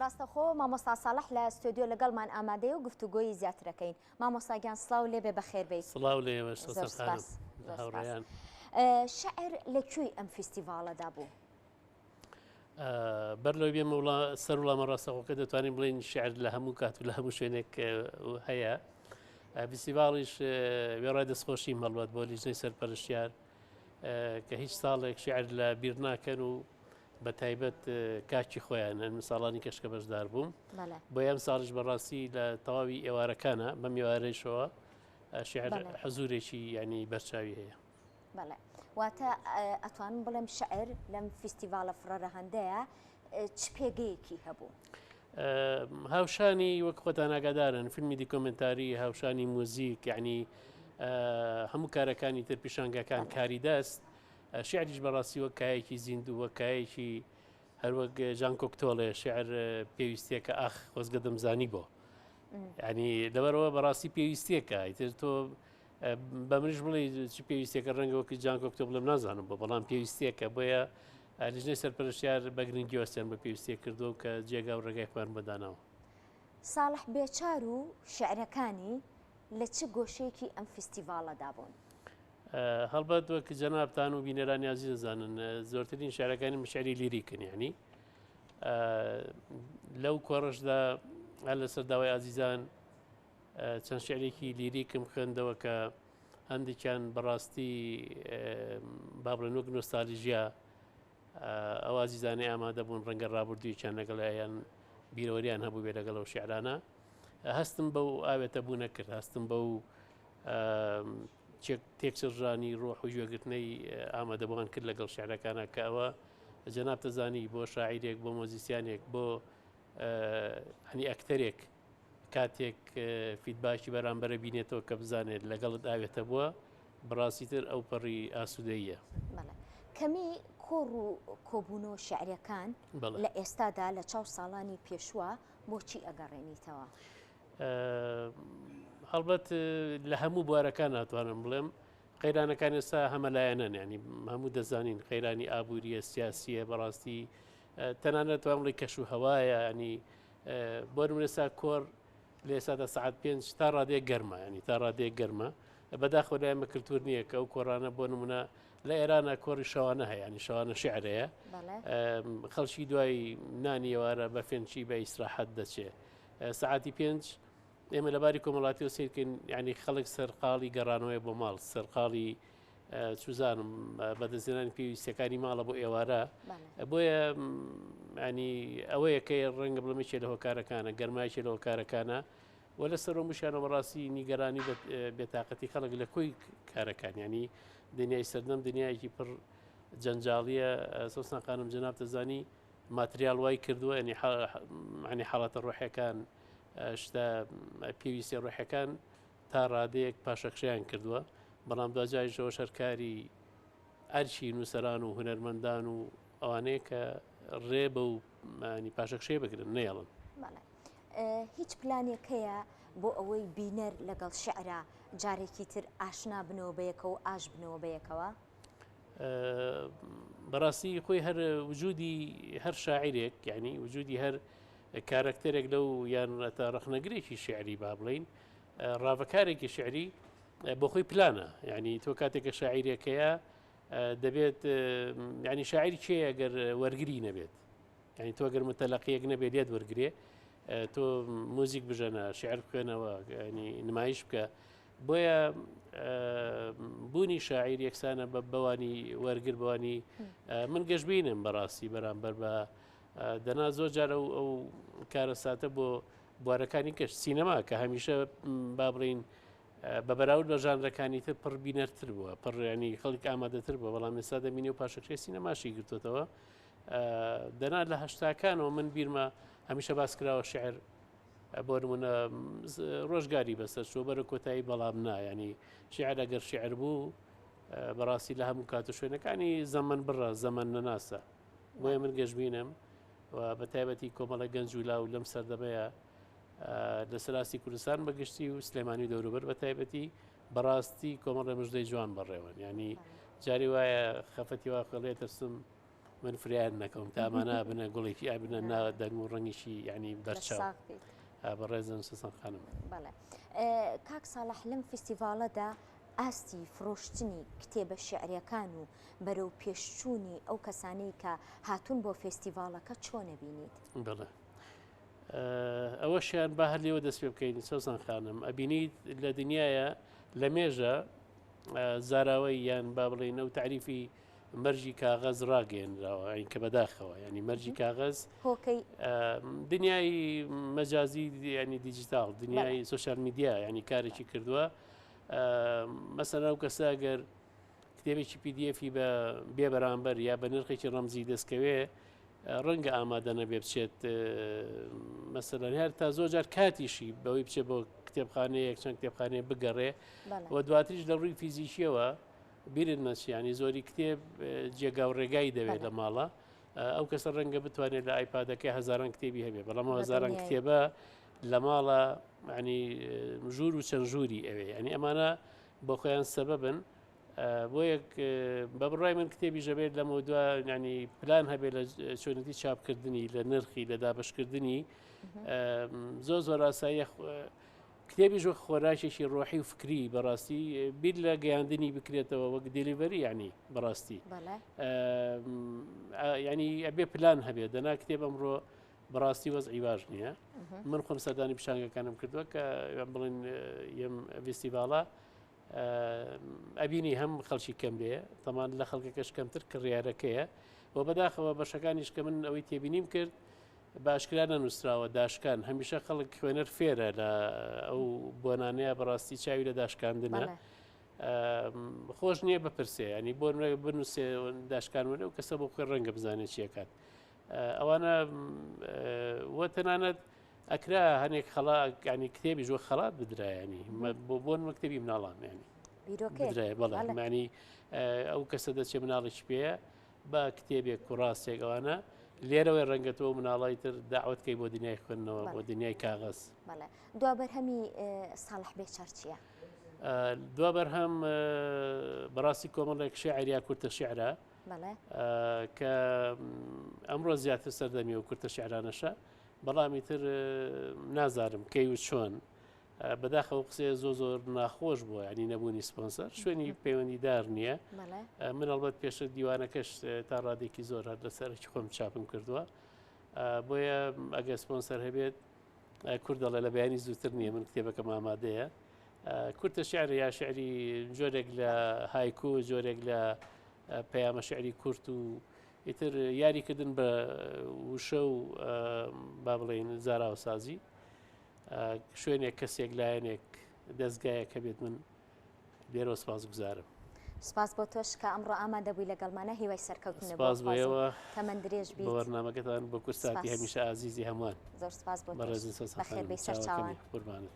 ڕاستەخۆ مامۆستا ساڵح لە ستۆدیۆ لەگەڵمان ئامادەیە و گفتوگۆی زیاترەکەین. مامۆستاگیان سڵاو لێبێ بەخێر بێت. سڵاو لێوە هاوڕێیان. شەعر لەکوێی ئەم فیستیڤاڵەدا بوو؟ بەر لەوەی بێمە سەر وڵامە ڕاستەخۆکە دەتوانین بڵێن شعر لە هەموو کات و لە هەموو شوێنێک هەیە. فیستیڤاڵیش وێڕای دەستخۆشی هەڵوات بۆ لیژنەی سەرپەرشتیار کە هیچ ساڵێک شعر لە بیر ناکەن و بە تایبەت کاکی خۆیان ئەم ساڵانی کەشکە بەشدار بووم بۆ ئەم ساڵش بەڕاستی لە تەواوی ئێوارەکانە بەم ئێوارەیشەوە شعر حەزورێکی ینی بەرچاوی هەیە. بەڵێ واتە ئەتوانم بڵێم شعر لەم فیستیڤالە فڕەرە هەندەیە چ پێگەیەکی هەبوو؟ هاوشانی وەک خۆتان ئاگادارن فیلمی دیکۆمنتاری هاوشانی موزیک یعنی هەموو کارەکانی تر پیشانگەکان کاری دەست شعریش بەڕاستی وەک کایەکی زیندوو وەک کایەکی هەروەک ژان کۆکتۆڵێ شعر پێویستیەکە ئاخ خۆزگە دەمزانی بۆ ینی لەبەرەوە بەڕاستی پێویستیەکە ئیتر تۆ بە منش بڵێ چ پێویستێکە ڕەنگە وەکی جان کۆکتۆ بڵێم نازانم بۆ بەڵام پێویستیەکە بۆیە لیژنەی سەرپەرشتیار بە گرنگی وەستیان بە پێویستیە کردو کە جێگا و ڕێگای خۆیان بەداناوە. ساڵح بێچار و شعرەکانی لە چ گۆشەیەکی ئەم فیستیڤاڵەدا بوون؟ هەڵبەت وەک جەنابتان و بینەرانی عەزیز دەزانن زۆرترین شعرەکانی شعری لیریکن یعنی لەو کۆڕەشدا لەسەر داوای عەزیزان چەند شعرێکی لیریکم خوێندەوە کە هەندێکیان بەڕاستی با بڵێن وەک نۆستالژیا ئەو عەزیزانەی ئامادە بوون ڕەنگە ڕابردوویەکیان لەگەڵیان بیرەوەریان هەبوو بێ لەگەڵ ئەو شیعرانە هەستم بەو ئاوێتە بوو نەکرد هەستم بەو تێکچڕژانی ڕۆح و گوێگرتنەی ئامادەبووان کرد لەگەڵ شعرەکانە کە ئەوە جەناب دەزانی بۆ شاعیرێک بۆ مۆزیسیانێک بۆ هەنی ئەکتەرێک کاتێک فیدباکی بەرامبەرە بینێتەوە کە بزانێت لەگەڵت ئاوێتە بووە بڕاستیتر ئەو پەڕی ئاسوودەیە. کەمی کۆڕ و کۆبوونەوە شعرەکان لە ئێستادا لە چاو ساڵانی پێشووە بۆچی ئەگەڕێنیتەوە؟ هەڵبەت لە هەموو بوارەکان ناتوانم بڵێم قەیرانەکان ئێستا هەمەلایەنن ینی هەموو دەزانین قەیرانی ئابووریە سیاسیە بەڕاستی تەنانەت توان بڵێ کەش و هەوایە ینی بۆ نمونەسا کۆر لە ئێستادا سعات 5 تا ڕادێک گەرمە ینی تا ڕادێک گەرمە بەداخۆ لای ئەمە کلتور نییە کە ئەو کۆڕانە بۆ نمونە لە ئێرانە کۆڕی شەوانە هەیە ینی شەوانە شعرەیە خەڵکی دوای نانی ئێوارە بە فێنچی بە ئیسراحەت دەچێت سعاتی 5 ئێمە لەباری کۆمەڵاتی و سیرکەین ینی خەڵک سەرقاڵی گەڕانەوەی بۆ ماڵ سەرقاڵی چوزانم بەدەستێنانی پێویستەکانی ماڵە بۆ ئێوارە بۆیە ینی ئەوەیە کە ڕەنگە بڵمەچێ لە هۆکارەکانە گەرمایکی لە هۆکارەکانە وە لە سەر مشانە بەڕاستی نیگەرانی بێتاقەتی خەڵک لە کۆی کارەکان ینی دنیای سەردەم دنیایکی پڕ جەنجاڵیە سۆسناقانم جەناب دەزانی ماتریال وای کردووە ینی حاڵەتە ڕۆحیەکان شتە پێویستی ڕۆحەکان تا ڕادەیەک پاشەخشیان کردووە بەڵام دوجایشەوە شەرکاری ئەرچی نووسەران و هونەرمەندان و ئەوانەیە کە ڕێ بە و پاشەخشێ بگرن نێڵن. هیچ پلانێک هەیە بۆ ئەوەی بینەر لەگەڵ شعرا جارێکی تر ئاشنا بنەوە بەیەکەوە و ئاش بنەوە بەیەکەوە؟ بەڕاستی خۆی هەر وجودی هەر شاعیرێک یعنی وجودی هەر کارکتەرێک لەو یان تا ڕخنەگرێکی شعری با بڵین ڕاوەکارێکی شعری بۆ خۆی پلانە یعنی تۆ کاتێکە شاعیرێکەیە دەبێت ینی شاعری چێ ئەگەر وەرگری نەبێت ینی تۆ گەر متەلەقیەک نەبێت لێت وەرگێ تۆ موزیک بژەنە شعر بخوێنەوە ینی نمایش بکە بۆیە بوونی شاعیر یەکسانە بە بەوانی وەرگر بوانی من گەشتبینم بەڕاستی بەرامبەر بە دەنا زۆر جار ئەو کارە ساتە بۆ بوارەکانی کەش سینەما کە هەمیشە با بڵین بە بەراورد بە ژانرەکانی تر پڕ بینەرتر بووە پڕیانی خەڵک ئامادەتر بووە بەڵام ئێستا دەمینێ و پاشەکشی سینەماشی گرتوتەوە دەنا لە هەشتاکانەوە من بیرمە هەمیشە باس کراوە شعر بۆ نمونە ڕۆژگاری بەسەر شۆ بەرە کۆتایی بەڵام نا ینی شعر ئەگەر شعر بوو بەڕاستی لە هەموو کات و شوێنەکانی زەمن بڕە زەمن نەناسە بۆیە من گەشتبینم و بە تایبەتی کۆمەڵە گەنج و لاو لەم سەردەمەیە لە سەراستی کوردستان بەگشتی و سلێمانی و دەوروبەر بە تایبەتی بەڕاستی کۆمەڵە مژدەی جوان بەڕێوەن ینی جاری وایە خەفەتی وا خەڵێ ترسم من فریان نەکەم تامانە بنە گوڵێکی ئابنە ناوە دەنگ و ڕەنگیشی ینی بەرچاو بەڕێزن سەسان خانم. بەڵێ کاک ساڵح لەم فستیڤالەدا ئاستی فرۆشتنی کتێبە شێعریەکان و بەرەو پێشچوونی ئەو کەسانەی کە هاتوون بۆ فستیڤالەکە چۆنە بینیت؟ بڵێ ئەوەشیان با هەر لێوە دەست پێ بکەین سەوزان خانم ئەبینیت لە دنیاە لە مێژە زاراوەی یان با بڵێن ئەو تعریفی مەرجی کاغەز ڕاگەێنراوە ئەین کە بەداخەوە ینی مەرجی کاغەز دنیای مەجازی ینی دیجیتال دنیای سوۆشال میدیا ینی کارێکی کردووە مەسەن ئەو کەسە گەر کتێبێکی پیدیفی بە بێ بەرامبەر یا بە نرخێکی ڕەمزی دەستکەوێ ڕەنگە ئامادە نەبێ بچێت مەسەلەن هەر تا زۆر جار کاتیشی بەوەی بچێت بۆ کتێبخانەیە یەکچەند کتێبخانەیە بگەڕێ و دواتریش لە ڕووی فیزیکیەوە بیرن نەچیانی زۆری کتێب جێگا و ڕێگایی دەوێت لە ماڵە ئەو کەسە ڕەنگە بتوانێت لە ئایپادەکەی هەزاران کتێبی هەبێ بەڵام هەزاران کتێبە لە ماڵە ینی ژوور و چەند ژووری ئەوێ ینی ئەمانە بۆ خۆیان سەبەبن بۆ یەک بە بڕای من کتێبی ژەبێت لە مۆدووە ینی پلان هەبێت لە چۆنەتی چاپکردنی لە نرخی لە دابشکردنی زۆر ئاساییە کتێبی ژۆ خۆراکێکی ڕۆحی و فکری بەڕاستی بیر لە گەیاندنی بکرێتەوە وەک دیلیڤەری ینی بەڕاستی ینی ئەبێ پلان هەبێت دەنا کتێب ئەمڕۆ بەڕاستی وەزعی باش نییە من خۆم سەردانی پیشانگەکانم کردووە کە بڵێن یەم فستیڤالە ئەبینی هەم خەڵکی کەم بێ تەمان لە خەڵکەکەش کەمتر کڕیارەکەیە بۆ بەداخەوە بەشەکانیش کە من ئەوەی تێبینیم کرد باشکرانە نووسراوە داشکان هەمیشە خەڵک خوێنەر فێرە لە ئەو بۆنانەیە بەڕاستی چاوی لە داشکاندنە خۆش نییە بپرسێ ینی بۆ بنووسێ داشکان وەرە و کەسە بۆ خۆی ڕەنگە بزانێت چیەکات ئەوانە وە تەنانەت ئەکرا هەنێک ینی کتێبی ژۆ خەڵات بدرایانی بۆن مەکتێبی مناڵان ینی بدرایە بەڵێمانی ئەو کەسە دەچێ مناڵێکی پێەیە با کتێبێک و ڕاستێک ئەوانە لێرەوەی ڕەنگەتەوە مناڵی تر داوتکەی بۆ دنیای خوێندنەوە بۆ دنیای کاغەز دوا بەرهەمی ساڵح بێچەر چییە؟ دوا بەرهەم بەڕاستی کۆمەڵێک شێعریا کورتە شێعرە کە ئەمڕۆ زیاتر سەردەمی و کورتە شێعرانەشە بەڵامی تر نازارم کەی و چۆن بەداخەوە قسەیە زۆر ناخۆش بووە ینی نەبوونی سپۆنسەر شوێنی پەیوەندیدار نییە من ئەڵبەت پێشە دیوانەکەش تا ڕادێکی زۆر هەر لەسەرکی خۆم چاپم کردووە بۆیە ئەگە سپۆنسەر هەبێت کورد دەڵێ لە بەیانی زووتر نییە من کتێبەکەم ئامادەیە کورتە شعر یا شعری جۆرێک لە هایکو جۆرێک لە پەیامە شعری کورت و ئیتر یاریکردن بە وشە و با بڵێن زاراوسازی شوێنێک کەسێک لایەنێک دەستگایە کە بێت من لێرە سپاس گوزارم. سپاس بۆ تۆش کە ئەمڕۆ ئامادە بووی لەگەڵمانە هیوای سەرکەوتنە سپاس بۆیەوە تەمەەن درێژ بیت بە بەرنامەکەتان بە کورساتی هەمیشە ئازیزی هەمووان زۆر سپاس بۆ بەڕێزی سەس بەخێر بێی سەرچاوان قوربانت.